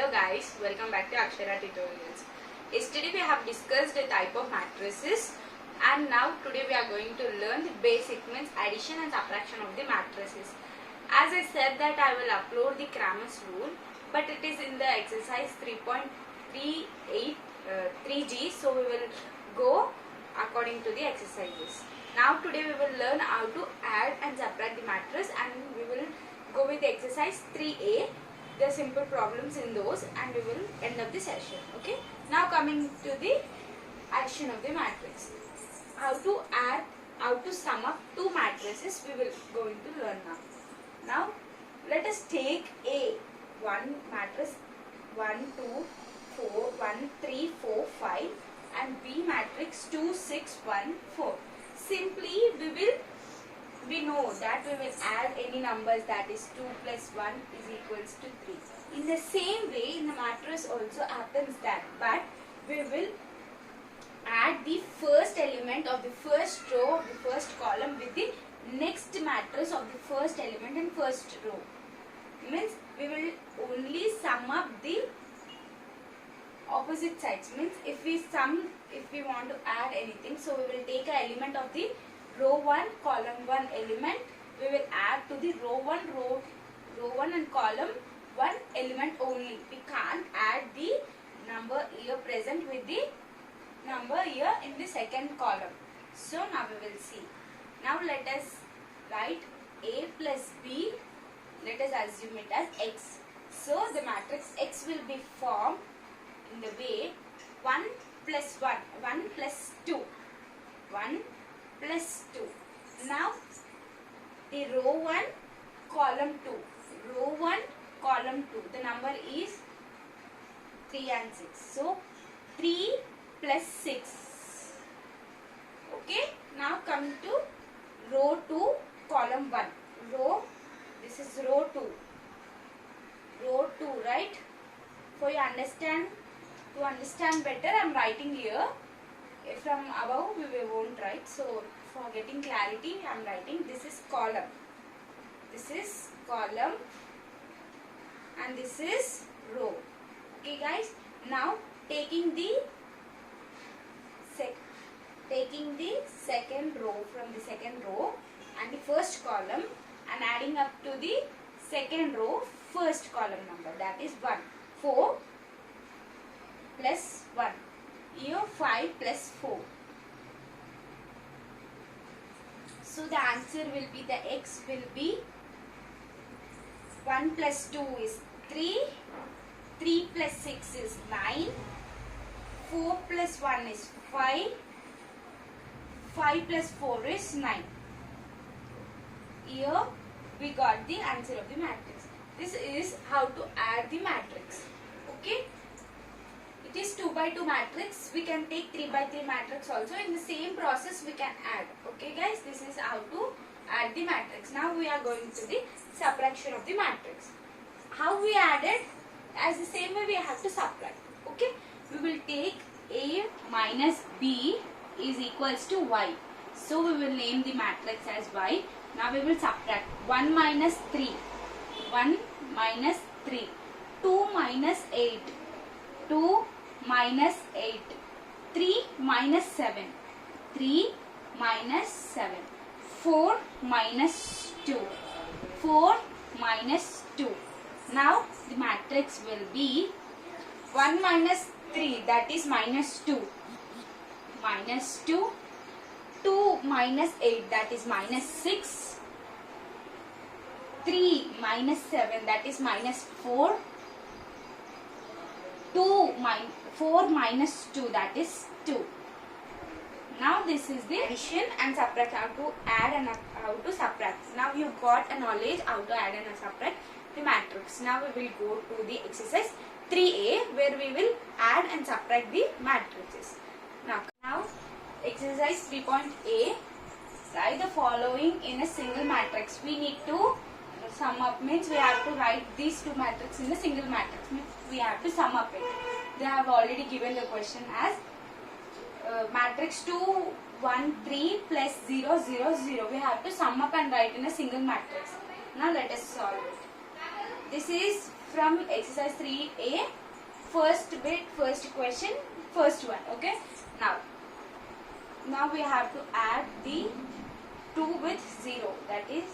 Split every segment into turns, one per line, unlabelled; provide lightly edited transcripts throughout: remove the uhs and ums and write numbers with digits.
Hello guys, welcome back to Akshara Tutorials. Yesterday we have discussed the type of matrices and now today we are going to learn the basic means addition and subtraction of the matrices. As I said that I will upload the Cramer's rule, but it is in the exercise 3.3G, so we will go according to the exercises. Now today we will learn how to add and subtract the matrix, and we will go with the exercise 3A. The simple problems in those, and we will end up the session. Okay. Now coming to the addition of the matrix. How to add, how to sum up two matrices we will going to learn now. Now let us take A, one matrix 1, 2, 4, 1, 3, 4, 5 and B matrix 2, 6, 1, 4. Simply we know that we will add any numbers, that is 2 plus 1 is equals to 3. In the same way, in the matrix also happens that, but we will add the first element of the first row of the first column with the next matrix of the first element and first row. Means we will only sum up the opposite sides. Means if we want to add anything, so we will take an element of the row 1, column 1 element, we will add to the row 1 and column 1 element only. We can't add the number here present with the number here in the second column. So now we will see. Now let us write A plus B, let us assume it as X. So the matrix X will be formed in the way 1 plus 1, 1 plus 2, 1 plus 2. Now the row 1, column 2, row 1, column 2, the number is 3 and 6. So 3 plus 6. Okay. Now come to row 2, column 1. This is row 2. Row 2, right? For you to understand better, I am writing here. From above we won't write, so for getting clarity I am writing this is column, and this is row. Okay guys, now taking the second row from the second row and the first column and adding up to the second row first column number, that is 1. 4 plus 1. Here 5 plus 4. So the answer will be, the X will be 1 plus 2 is 3, 3 plus 6 is 9, 4 plus 1 is 5, 5 plus 4 is 9. Here we got the answer of the matrix. This is how to add the matrix. Okay. It is 2 by 2 matrix. We can take 3 by 3 matrix also. In the same process we can add. Okay guys, this is how to add the matrix. Now we are going to the subtraction of the matrix. How we added? As the same way we have to subtract. Okay. We will take A minus B is equals to Y. So we will name the matrix as Y. Now we will subtract 1 minus 3. 1 minus 3. 2 minus 8. 2 minus 8, 3 minus 7, 3 minus 7, 4 minus 2, 4 minus 2. Now the matrix will be 1 minus 3, that is minus 2, minus 2, 2 minus 8, that is minus 6, 3 minus 7, that is minus 4, 4 minus 2, that is 2. Now this is the addition and subtract, how to add and how to subtract. Now you got a knowledge how to add and subtract the matrix. Now we will go to the exercise 3A, where we will add and subtract the matrices. Now exercise 3.A, write the following in a single matrix. We need to sum up, means we have to write these two matrices in a single matrix, means we have to sum up it. They have already given the question as matrix 2, 1, 3 plus 0, 0, 0. We have to sum up and write in a single matrix. Now let us solve it. This is from exercise 3A, first bit, first question, first one. Okay. Now we have to add the 2 with 0. That is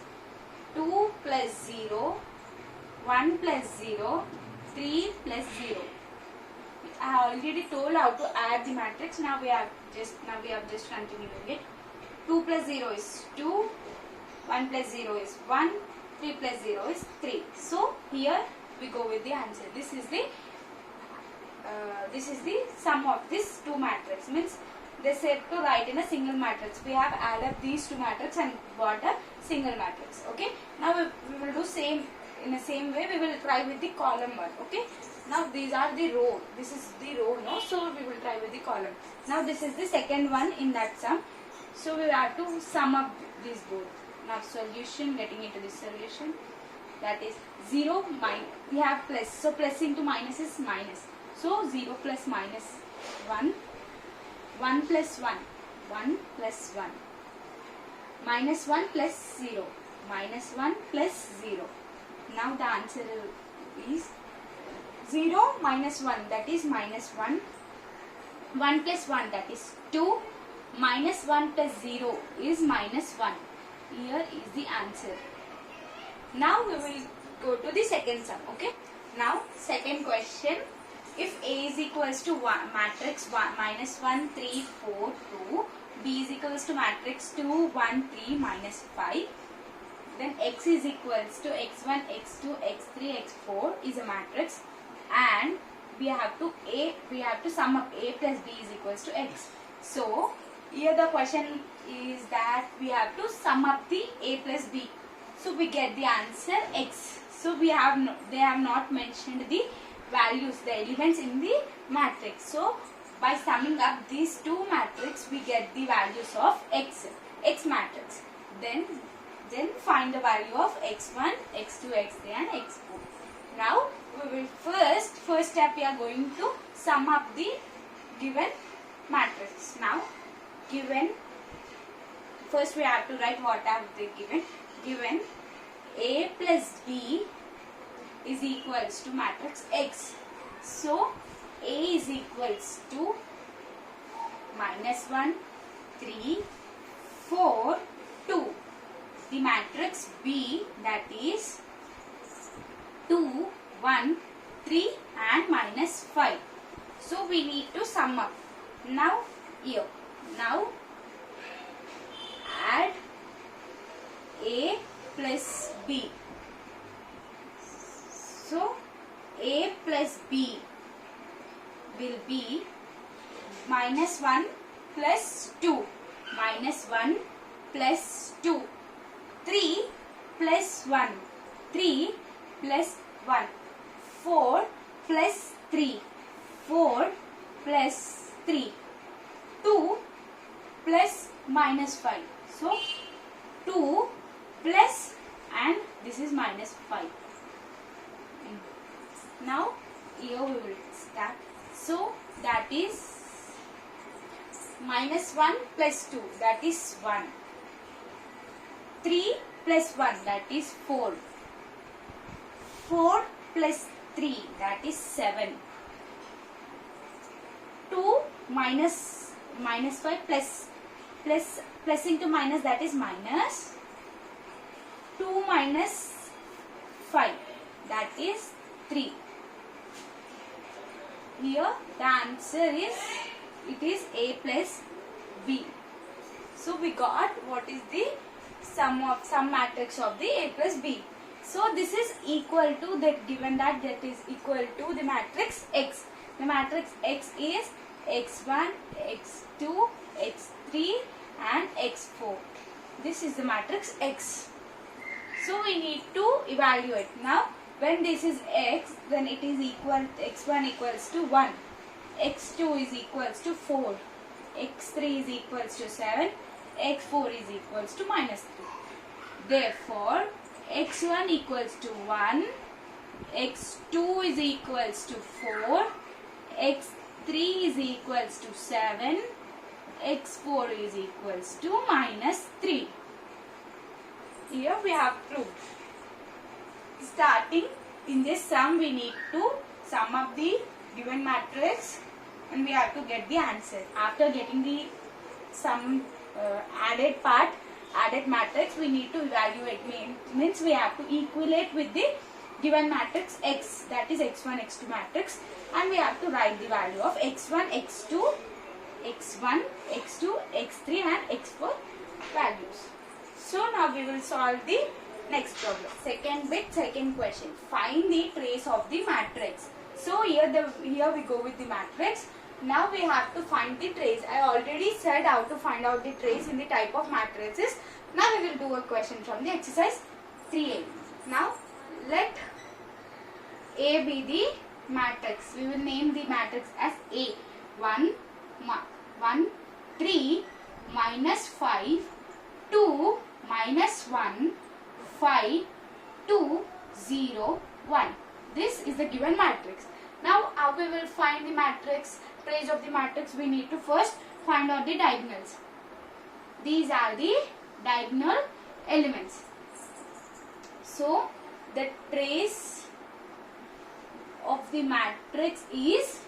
2 plus 0, 1 plus 0, 3 plus 0. I have already told how to add the matrix. Now we have just continuing it. 2 plus 0 is 2, 1 plus 0 is 1, 3 plus 0 is 3. So here we go with the answer. This is the sum of these two matrices. Means they said to write in a single matrix. We have added these two matrices and got a single matrix. Okay. Now we will do same in the same way. We will try with the column one. Okay. Now these are the row. This is the row, no? So we will try with the column. Now this is the second one in that sum. So we have to sum up these both. Now solution, getting into this solution. That is 0 minus. We have plus. So plus into minus is minus. So 0 plus minus 1. 1 plus 1. 1 plus 1. Minus 1 plus 0. Minus 1 plus 0. Now the answer is 0 minus 1, that is minus 1. 1 plus 1, that is 2. Minus 1 plus 0 is minus 1. Here is the answer. Now we will go to the second sum. Okay. Now second question. If A is equals to 1, matrix 1, minus 1, 3, 4, 2. B is equals to matrix 2, 1, 3, minus 5. Then X is equals to x1, x2, x3, x4 is a matrix. And we have to sum up A plus B is equals to X. So here the question is that we have to sum up the A plus B. So we get the answer X. So they have not mentioned the values, the elements in the matrix. So by summing up these two matrices, we get the values of X matrix. Then find the value of x1, x2, x3 and x4. Now we will first step we are going to sum up the given matrix. Now given, first we have to write what have they given. Given A plus B is equals to matrix X. So A is equals to minus 1, 3, 4, 2. The matrix B, that is 2, 1, 3 and minus 5. So we need to sum up. Now here. Now add A plus B. So A plus B will be minus 1 plus 2. Minus 1 plus 2. 3 plus 1. 3 plus 1. 4 plus 3. 4 plus 3. 2 plus minus 5. So 2 plus and this is minus 5. Now here we will start. So that is minus 1 plus 2, that is 1. 3 plus 1, that is 4. 4 plus 3, that is 7. 2 minus 5 plus into minus, that is minus. 2 minus 5, that is 3. Here the answer is, it is A plus B. So we got what is the sum matrix of the A plus B. So this is equal to that, given that is equal to the matrix X. The matrix X is x1, x2, x3 and x4. This is the matrix X. So we need to evaluate. Now when this is X, then it is equal, x1 equals to 1, x2 is equals to 4, x3 is equals to 7, x4 is equals to minus 3. Therefore x1 equals to 1, x2 is equals to 4, x3 is equals to 7, x4 is equals to minus 3. Here we have proved. Starting in this sum we need to sum up the given matrix and we have to get the answer. After getting the sum added matrix, we need to evaluate. Means we have to equate with the given matrix X, that is x1 x2 matrix, and we have to write the value of x1 x2 x3 and x4 values. So now we will solve the next problem. Second bit, second question. Find the trace of the matrix. So here we go with the matrix. Now we have to find the trace. I already said how to find out the trace in the type of matrices. Now we will do a question from the exercise 3A. Now let A be the matrix. We will name the matrix as A. 1, 3, minus 5, 2, minus 1, 5, 2, 0, 1. This is the given matrix. Now how we will find the matrix, trace of the matrix? We need to first find out the diagonals. These are the diagonal elements. So the trace of the matrix is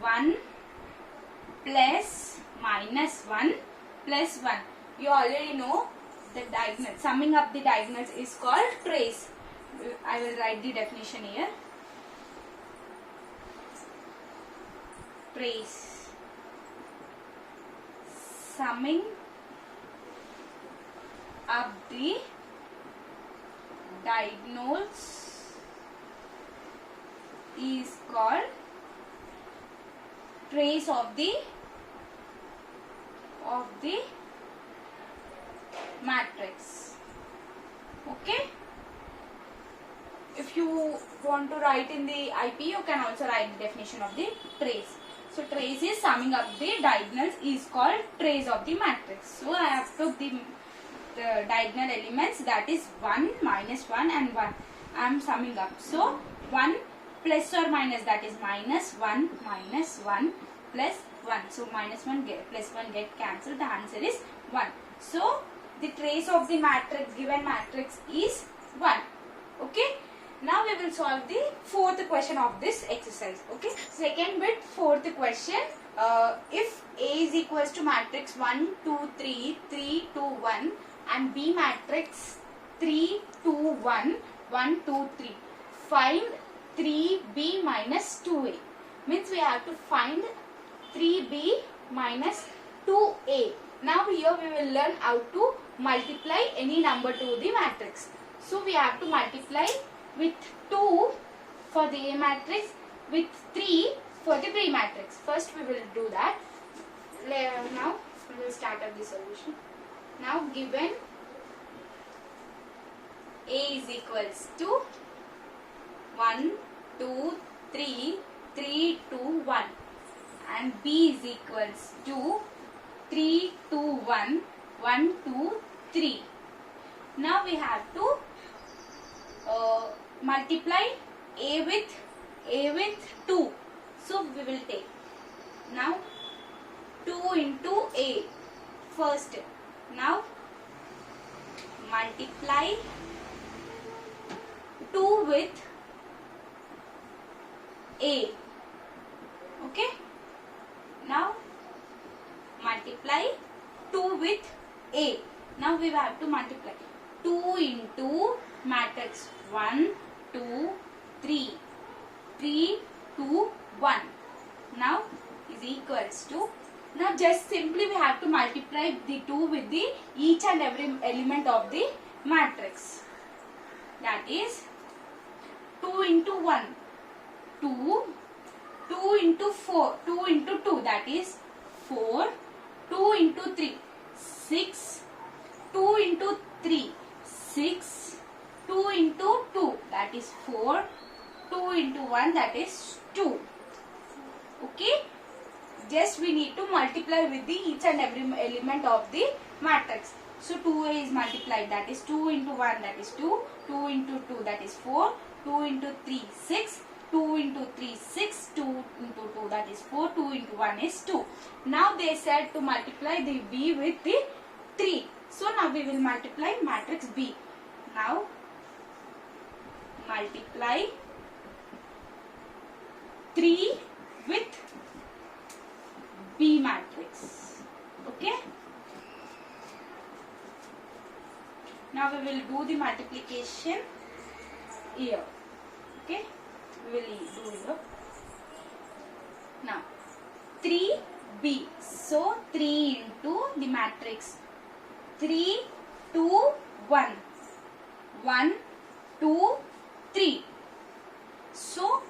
1 plus minus 1 plus 1. You already know the diagonal. Summing up the diagonals is called trace. I will write the definition here. Trace. Summing up the diagonals is called trace of the matrix. Okay. If you want to write in the IP, you can also write the definition of the trace. So trace is summing up the diagonals is called trace of the matrix. So I have took the diagonal elements, that is 1, minus 1 and 1. I am summing up. So 1 plus or minus, that is minus 1 plus 1. So minus 1 plus 1 get cancelled. The answer is 1. So the trace of the matrix, given matrix, is 1. Okay. Now we will solve the fourth question of this exercise. Okay. Second bit, fourth question. If A is equals to matrix 1, 2, 3, 3, 2, 1 and B matrix 3, 2, 1, 1, 2, 3. Find 3B minus 2A. Means we have to find 3B minus 2A. Now here we will learn how to multiply any number to the matrix. So we have to multiply with 2 for the A matrix, with 3 for the B matrix. First we will do that. Now we will start up the solution. Now given A is equals to 1, 2, 3, 3, 2, 1 and B is equals to 3, 2, 1, 1, 2, 3. Now we have to multiply A with 2. So we will take now 2 into A first. Now multiply 2 with A. Okay. Now multiply 2 with A. Now we have to multiply 2 into matrix 1, 2, 3, 3, 2, 1. Now is equals to, now just simply we have to multiply the 2 with the each and every element of the matrix. That is 2 into 1, 2, 2 into 4, 2 into 2, that is 4, 2 into 3, 6, 2 into 3, 6, 2 into 2, that is 4, 2 into 1, that is 2. Okay. Just we need to multiply with the each and every element of the matrix. So 2A is multiplied, that is 2 into 1, that is 2, 2 into 2, that is 4, 2 into 3, 6, 2 into 3, 6, 2 into 2, that is 4, 2 into 1 is 2. Now they said to multiply the B with the 3. So now we will multiply matrix B. Now multiply 3 with B matrix. Okay. Now we will do the multiplication here. Okay. We will do here. Now 3B. So 3 into the matrix 3, 2, 1. 1, 2, 3. So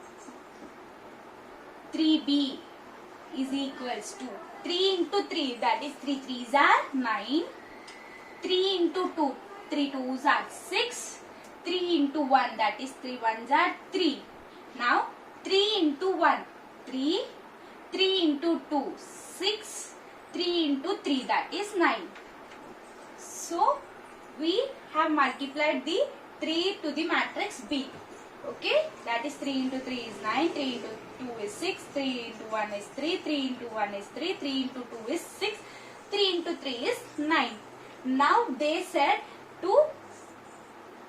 3B is equals to 3 into 3, that is 3 3s are 9. 3 into 2, 3 2s are 6. 3 into 1, that is 3 1s are 3. Now 3 into 1, 3. 3 into 2, 6. 3 into 3, that is 9. So we have multiplied the 3 to the matrix B. Okay, that is 3 into 3 is 9, 3 into 2 is 6, 3 into 1 is 3, 3 into 1 is 3, 3 into 2 is 6, 3 into 3 is 9. Now they said to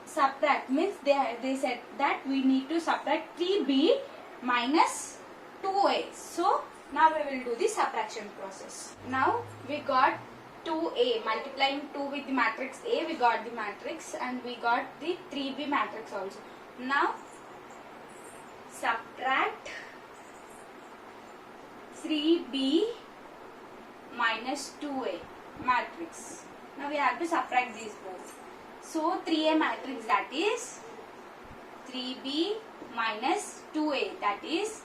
subtract, means they said that we need to subtract 3B minus 2A. So now we will do the subtraction process. Now we got 2A, multiplying 2 with the matrix A, we got the matrix and we got the 3B matrix also. Now subtract 3B minus 2A matrix. Now we have to subtract these both. So 3A matrix, that is 3B minus 2A, that is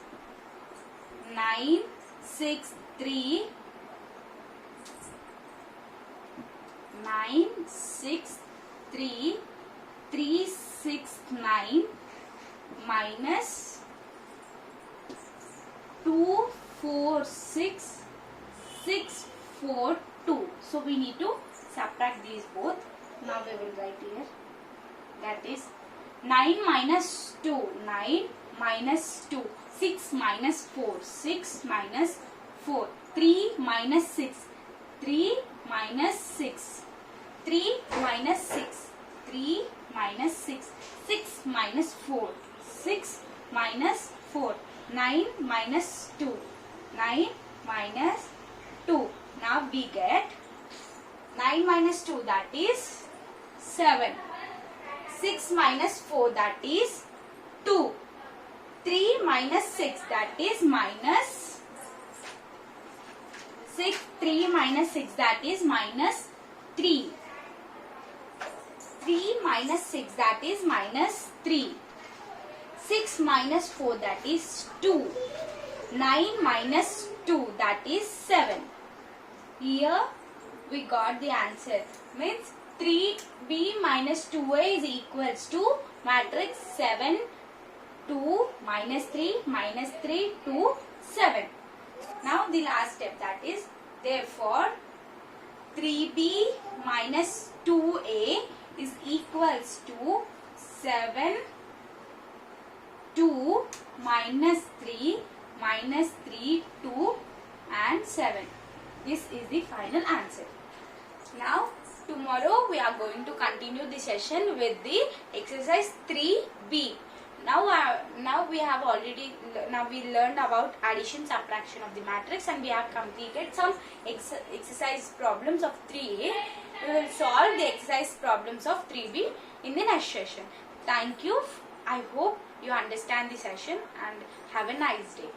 9, 6, 3, 9, 6, 3, 3, 6, 9 minus 2, 4, 6, 6, 4, 2. So we need to subtract these both. Now we will write here. That is 9 minus 2, 9 minus 2, 6 minus 4, 6 minus 4, 3 minus 6, 3 minus 6, 3 minus 6, 3 minus 6, 6 minus 4, 6 minus 4, 9 minus 2, 9 minus 2. Now we get 9 minus 2, that is 7. 6 minus 4, that is 2. 3 minus 6, that is minus 6. 3 minus 6, that is minus 3. 3 minus 6, that is minus 3. 6 minus 4, that is 2. 9 minus 2, that is 7. Here we got the answer. Means 3B minus 2A is equals to matrix 7, 2, minus 3, 2, 7. Now the last step, that is therefore 3B minus 2A is equals to 7, 2, minus 3, 2 and 7. This is the final answer. Now tomorrow we are going to continue the session with the exercise 3B. Now we have already we learned about addition, subtraction of the matrix, and we have completed some exercise problems of 3A. We will solve the exercise problems of 3B in the next session. Thank you. I hope you understand the session and have a nice day.